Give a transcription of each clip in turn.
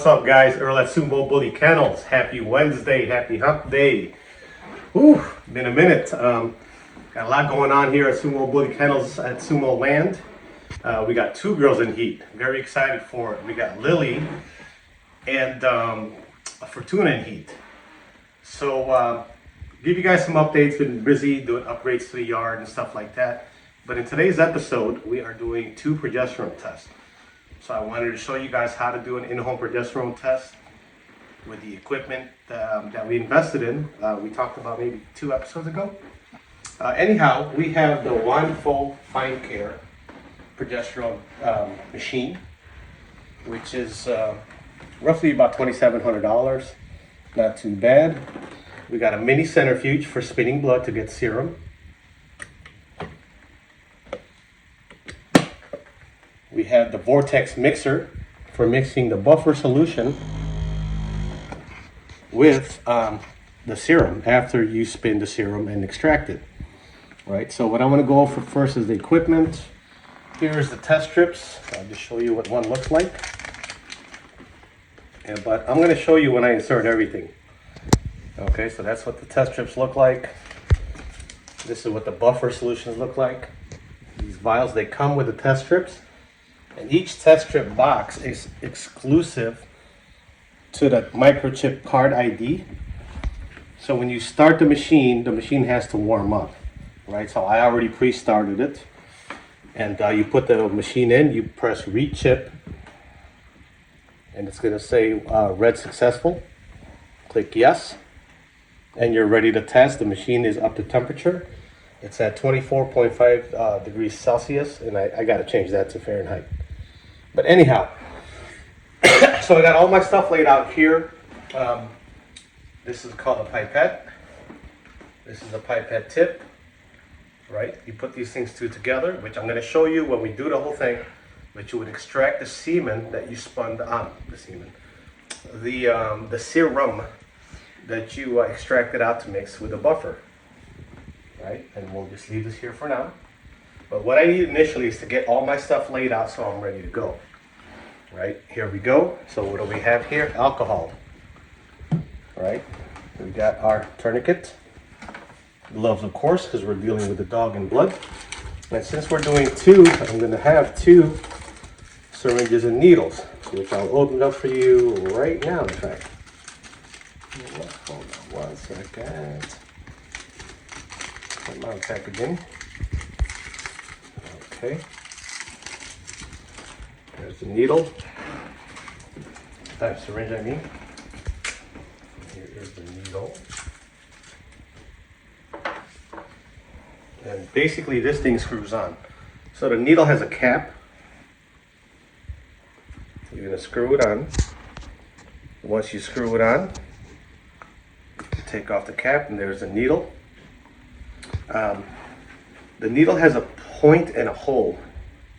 What's up, guys? Earl at Sumo Bully Kennels. Happy Wednesday, happy hump day. Whew, been a minute. Got a lot going on here at Sumo Bully Kennels at Sumo Land. We got two girls in heat. Very excited for it. We got Lily and Fortuna in heat. So give you guys some updates. Been busy doing upgrades to the yard and stuff like that. But in today's episode, we are doing 2 progesterone tests. So I wanted to show you guys how to do an in-home progesterone test with the equipment that we invested in. We talked about maybe 2 episodes ago. Anyhow, we have the wonderful Fine Care progesterone machine, which is roughly about $2,700. Not too bad. We got a mini centrifuge for spinning blood to get serum. We have the vortex mixer for mixing the buffer solution with the serum after you spin the serum and extract it. Right, so what I want to go over first is the equipment. Here's the test strips. I'll just show you what one looks like. But I'm going to show you when I insert everything. Okay, so that's what the test strips look like. This is what the buffer solutions look like. These vials, they come with the test strips. And each test strip box is exclusive to the microchip card ID. So when you start the machine has to warm up, right? So I already pre-started it. And you put the machine in, you press re-chip, and it's gonna say red successful. Click yes, and you're ready to test. The machine is up to temperature. It's at 24.5 degrees Celsius, and I gotta change that to Fahrenheit. But anyhow, so I got all my stuff laid out here. This is called a pipette. This is a pipette tip, right? You put these things two together, which I'm gonna show you when we do the whole thing, but you would extract the semen that you spun the serum that you extracted out to mix with the buffer, right? And we'll just leave this here for now. But what I need initially is to get all my stuff laid out so I'm ready to go. Right, here we go. So what do we have here? Alcohol. Right, we got our tourniquet. Gloves, of course, because we're dealing with the dog and blood. And since we're doing 2, I'm going to have 2 syringes and needles, which I'll open up for you right now, in fact. Hold on 1 second. Come on, packaging. Okay, there's the needle, syringe I mean. Here is the needle. And basically this thing screws on. So the needle has a cap. You're going to screw it on. Once you screw it on, you take off the cap and there's the needle. The needle has a point and a hole.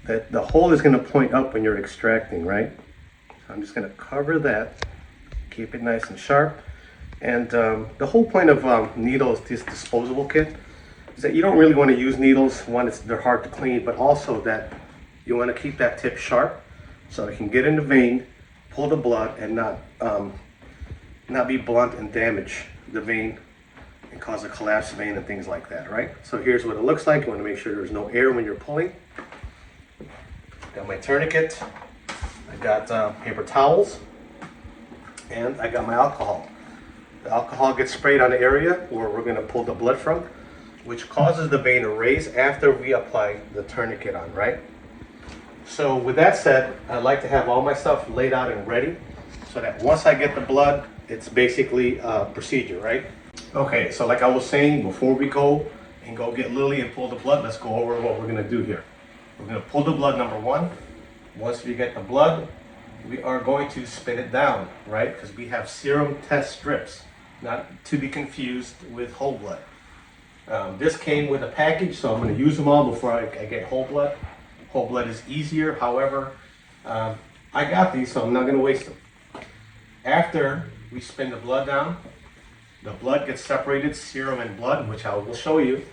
The hole is going to point up when you're extracting, right? So I'm just going to cover that, keep it nice and sharp. And the whole point of needles, this disposable kit, is that you don't really want to use needles. One, they're hard to clean, but also that you want to keep that tip sharp so it can get in the vein, pull the blood, and not be blunt and damage the vein and cause a collapsed vein and things like that, right? So here's what it looks like. You want to make sure there's no air when you're pulling. Got my tourniquet, I got paper towels, and I got my alcohol. The alcohol gets sprayed on the area where we're going to pull the blood from, which causes the vein to raise after we apply the tourniquet on, right? So with that said, I like to have all my stuff laid out and ready so that once I get the blood, it's basically a procedure, right? Okay, so like I was saying, before we go get Lily and pull the blood, let's go over what we're gonna do here. We're gonna pull the blood, number 1. Once we get the blood, we are going to spin it down, right? Because we have serum test strips, not to be confused with whole blood. This came with a package, so I'm gonna use them all before I get whole blood. Whole blood is easier, however, I got these, so I'm not gonna waste them. After we spin the blood down, the blood gets separated, serum and blood, which I will show you.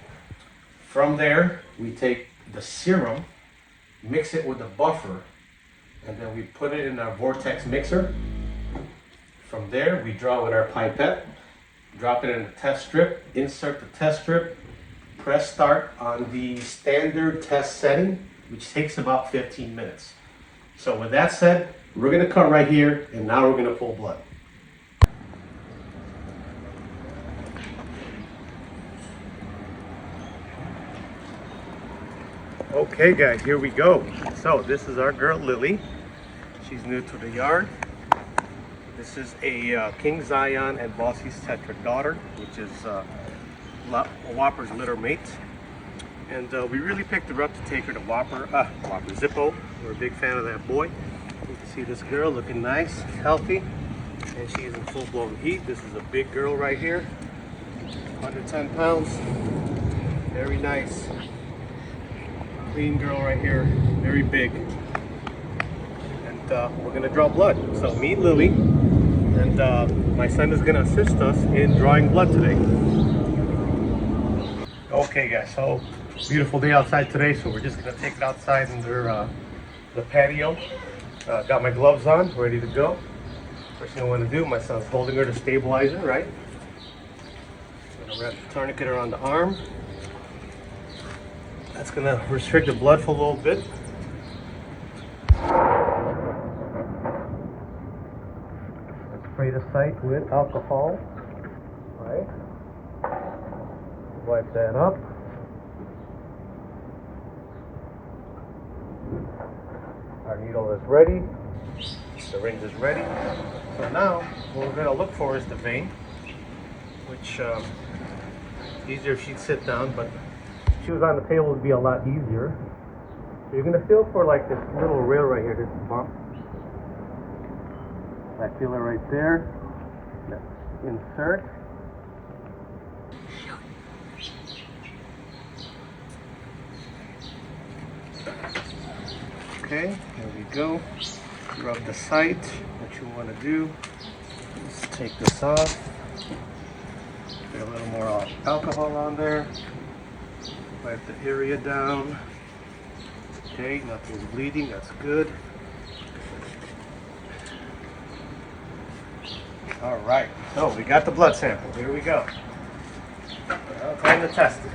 From there, we take the serum, mix it with the buffer, and then we put it in our vortex mixer, From there, we draw with our pipette, drop it in the test strip, insert the test strip, press start on the standard test setting, which takes about 15 minutes. So with that said, we're gonna cut right here, and now we're gonna pull blood. Okay guys, here we go. So this is our girl Lily. She's new to the yard. This is a King Zion and Bossy's Tetra daughter, which is Whopper's litter mate. And we really picked her up to take her to Whopper Zippo. We're a big fan of that boy. You can see this girl looking nice, healthy, and she is in full-blown heat. This is a big girl right here, 110 pounds, very nice. Clean girl right here, very big. And we're gonna draw blood. So meet Lily, and my son is gonna assist us in drawing blood today. Okay guys, so beautiful day outside today, so we're just gonna take it outside under the patio. Got my gloves on, ready to go. First thing I wanna do, my son's holding her to stabilize her, right? I'm gonna wrap the tourniquet around the arm. That's gonna restrict the blood for a little bit. Let's spray the site with alcohol. Right. Wipe that up. Our needle is ready. The syringe is ready. So now what we're gonna look for is the vein, which easier if she'd sit down, but if she was on the table, it would be a lot easier. So you're gonna feel for like this little rail right here, this bump. I feel it right there. Let's insert. Okay, there we go. Rub the site. What you want to do is take this off. Get a little more alcohol on there. Wipe the area down. Okay, nothing's bleeding, that's good. All right, so we got the blood sample. Here we go. Now time to test it.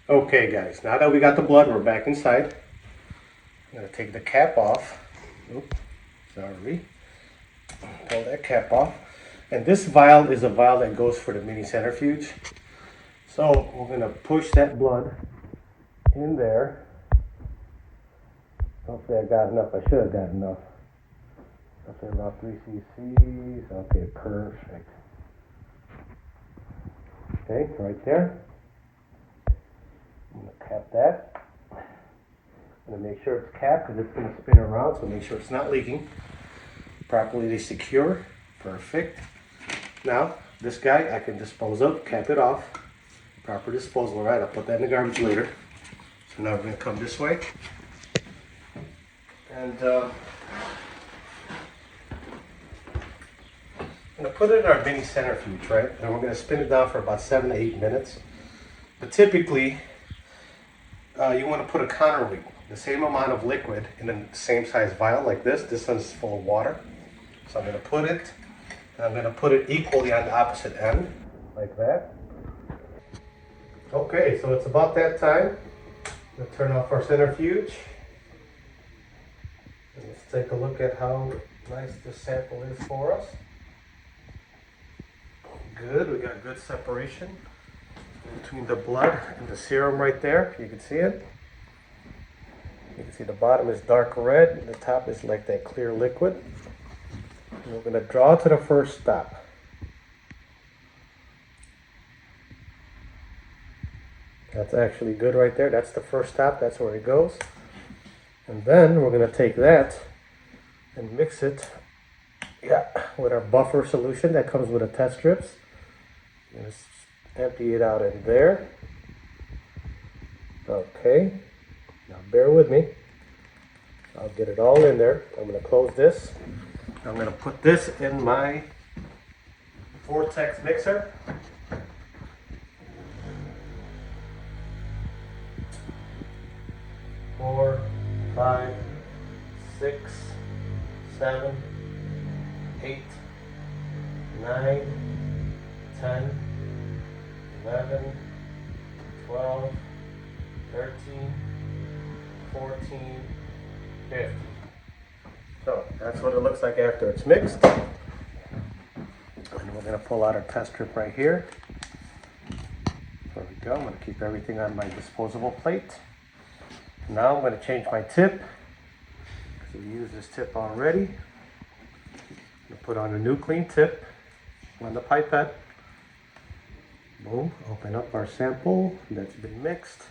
Okay guys, now that we got the blood, we're back inside. I'm gonna take the cap off. Oops, sorry. Pull that cap off. And this vial is a vial that goes for the mini centrifuge. So we're gonna push that blood in there. Hopefully I got enough. I should have got enough. I'll say about 3 cc's. Okay, perfect. Okay, right there. I'm gonna cap that. I'm gonna make sure it's capped because it's gonna spin around, so make sure it's not leaking. Properly secure. Perfect. Now, this guy I can dispose of, cap it off. Proper disposal, right? I'll put that in the garbage later. So now we're gonna come this way. And I'm gonna put it in our mini centrifuge, right? And we're gonna spin it down for about 7 to 8 minutes. But typically, you wanna put a counterweight, the same amount of liquid in the same size vial like this. This one's full of water. So I'm gonna put it, and I'm gonna put it equally on the opposite end, like that. Okay, so it's about that time. I'm gonna turn off our centrifuge. And let's take a look at how nice this sample is for us. Good, we got good separation between the blood and the serum right there. You can see it. You can see the bottom is dark red, and the top is like that clear liquid. And we're gonna draw to the first stop. That's actually good right there. That's the first stop, that's where it goes. And then we're gonna take that and mix it with our buffer solution that comes with the test strips. Just empty it out in there. Okay, now bear with me. I'll get it all in there. I'm gonna close this. I'm gonna put this in my vortex mixer. 4, 5, 6, 7, 8, 9, 10, 11, 12, 13, 14, 15. So that's what it looks like after it's mixed. And we're going to pull out our test strip right here. There we go. I'm going to keep everything on my disposable plate. Now I'm going to change my tip. So we use this tip already. I'm going to put on a new clean tip on the pipette. Boom. Open up our sample that's been mixed.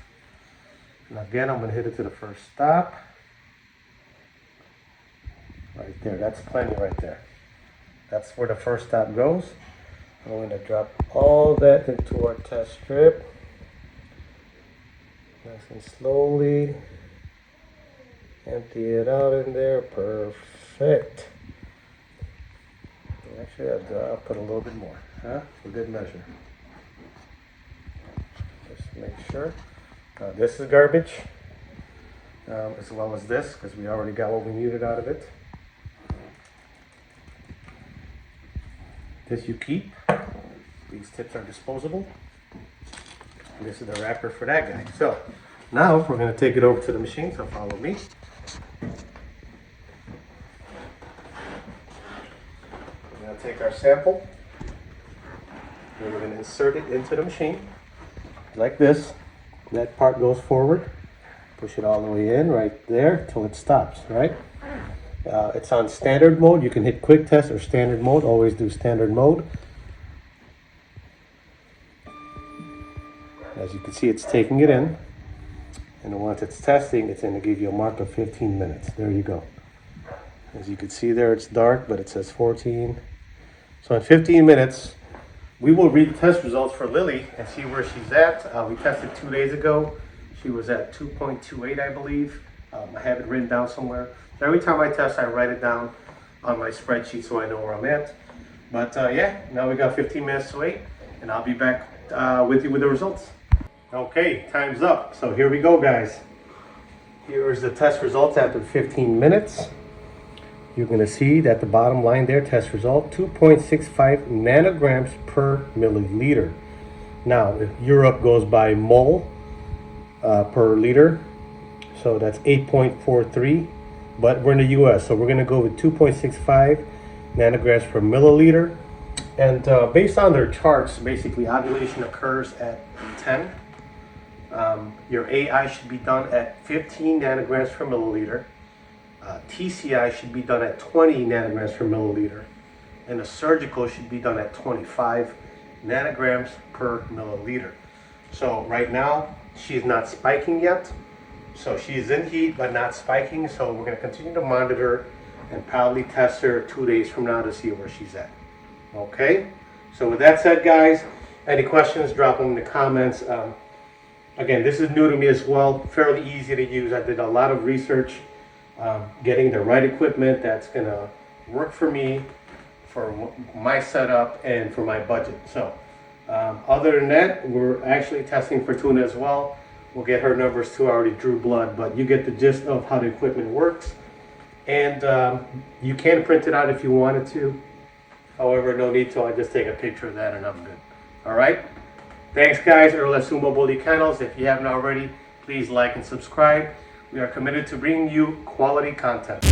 And again, I'm going to hit it to the first stop. Right there. That's plenty right there. That's where the first stop goes. I'm going to drop all that into our test strip. Nice and slowly. Empty it out in there. Perfect. Actually, I'll put a little bit more. For good measure. Just make sure. This is garbage. As well as this, because we already got what we needed out of it. This you keep. These tips are disposable. And this is the wrapper for that guy. So now we're going to take it over to the machine, so follow me. We're going to take our sample and we're going to insert it into the machine like this. That part goes forward. Push it all the way in right there till it stops, right? It's on standard mode. You can hit quick test or standard mode. Always do standard mode. As you can see, it's taking it in. And once it's testing, it's going to give you a mark of 15 minutes. There you go. As you can see there, it's dark, but it says 14. So in 15 minutes, we will read the test results for Lily and see where she's at. We tested 2 days ago. She was at 2.28, I believe. I have it written down somewhere. So every time I test, I write it down on my spreadsheet so I know where I'm at. But yeah, now we got 15 minutes to wait, and I'll be back with you with the results. Okay, time's up. So here we go, guys. Here is the test results after 15 minutes. You're going to see that the bottom line there, test result, 2.65 nanograms per milliliter. Now, if Europe goes by mole per liter, so that's 8.43, but we're in the US, so we're going to go with 2.65 nanograms per milliliter. And based on their charts, basically ovulation occurs at 10. Your AI should be done at 15 nanograms per milliliter. TCI should be done at 20 nanograms per milliliter. And the surgical should be done at 25 nanograms per milliliter. So right now, she's not spiking yet. So she's in heat, but not spiking. So we're going to continue to monitor and probably test her 2 days from now to see where she's at. Okay? So with that said, guys, any questions, drop them in the comments. Again, this is new to me as well, fairly easy to use. I did a lot of research, getting the right equipment that's going to work for me, for my setup, and for my budget. So other than that, we're actually testing for Tuna as well. We'll get her numbers too. I already drew blood, but you get the gist of how the equipment works. And you can print it out if you wanted to. However, no need to. I just take a picture of that and I'm good. All right. Thanks, guys. Earl Sumo Bully Kennels. If you haven't already, please like and subscribe. We are committed to bringing you quality content.